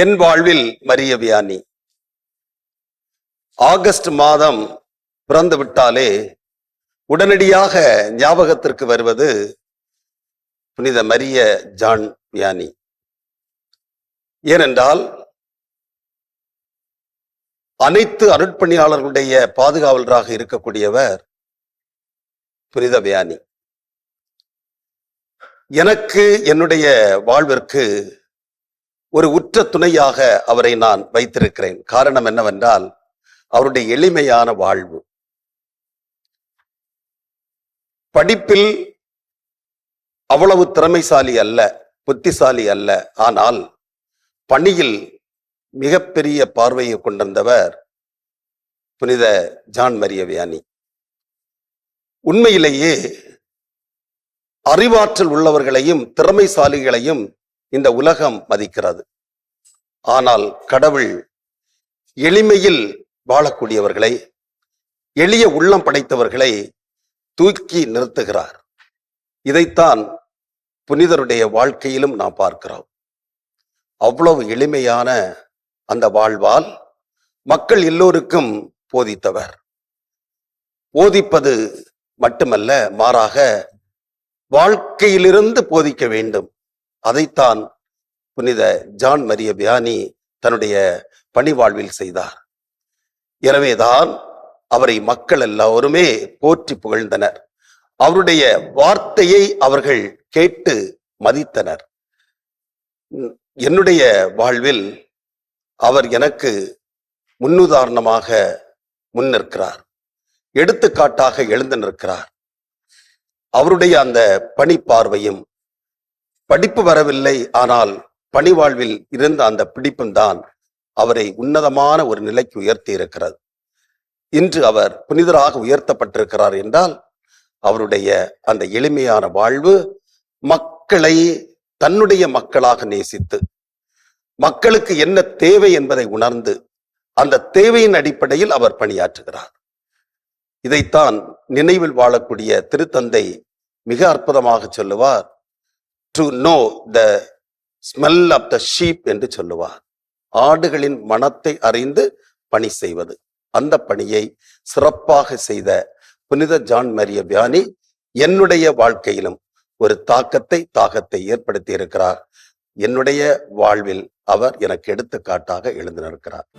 என் வாழ்வில் Maria Vianney. August மாதம் பிறந்து விட்டாலே உடனடியாக ஞாபகத்திற்கு வருவது புனித மரிய ஜான் வியானி. ஏனென்றால் அனைத்து அருட்பணியாளர்களுடைய பாதுகாவலராக இருக்கக்கூடியவர் புனித வியானி. எனக்கு என்னுடைய வாழ்விற்கு ஒரு உற்ற துணையாக அவரை நான் வைத்திருக்கிறேன். காரணம் என்னவென்றால் அவருடைய எளிமையான வாழ்வு. படிப்பில் அவ்வளவு திறமைசாலி அல்ல, புத்திசாலி அல்ல. ஆனால் பணியில் மிகப்பெரிய பார்வையை கொண்டிருந்தவர் புனித ஜான் மரிய வியானி. உண்மையிலேயே அறிவாற்றல் உள்ளவர்களையும் திறமைசாலிகளையும் இந்த உலகம் மதிக்கிறது. ஆனால் கடவுள் எளிமையில் வாழக்கூடியவர்களை, எளிய உள்ளம் படைத்தவர்களை தூக்கி நிறுத்துகிறார். இதைத்தான் புனிதருடைய வாழ்க்கையிலும் நாம் பார்க்கிறோம். அவ்வளவு எளிமையான அந்த வாழ்வால் மக்கள் எல்லோருக்கும் போதித்தவர். போதிப்பது மட்டுமல்ல, மாறாக வாழ்க்கையிலிருந்து போதிக்க வேண்டும். அதைத்தான் புனித ஜான் மரிய வியானி தன்னுடைய பணி வாழ்வில் செய்தார். எனவேதான் அவரை மக்கள் எல்லோருமே போற்றி புகழ்ந்தனர். அவருடைய வார்த்தையை அவர்கள் கேட்டு மதித்தனர். என்னுடைய வாழ்வில் அவர் எனக்கு முன்னுதாரணமாக முன்னிற்கிறார், எடுத்துக்காட்டாக எழுந்து நிற்கிறார். அவருடைய அந்த பணி பார்வையும், படிப்பு வரவில்லை ஆனால் பணி வாழ்வில் இருந்த அந்த பிடிப்பும் தான் அவரை உன்னதமான ஒரு நிலைக்கு உயர்த்தி இருக்கிறது. இன்று அவர் புனிதராக உயர்த்தப்பட்டிருக்கிறார் என்றால் அவருடைய அந்த எளிமையான வாழ்வு, மக்களை தன்னுடைய மக்களாக நேசித்து, மக்களுக்கு என்ன தேவை என்பதை உணர்ந்து அந்த தேவையின் அடிப்படையில் அவர் பணியாற்றுகிறார். இதைத்தான் நினைவில் வாழக்கூடிய திருத்தந்தை மிக அற்புதமாக சொல்லுவார். To know the smell of the sheep என்று சொல்லுவார். ஆடுகளின் மனத்தை அறிந்து பணி செய்வது. அந்த பணியை சிறப்பாக செய்த புனித ஜான் மரிய வியானி என்னுடைய வாழ்க்கையிலும் ஒரு தாகத்தை ஏற்படுத்தி இருக்கிறார். என்னுடைய வாழ்வில் அவர் எனக்கு எடுத்துக்காட்டாக எழுந்து நிற்கிறார்.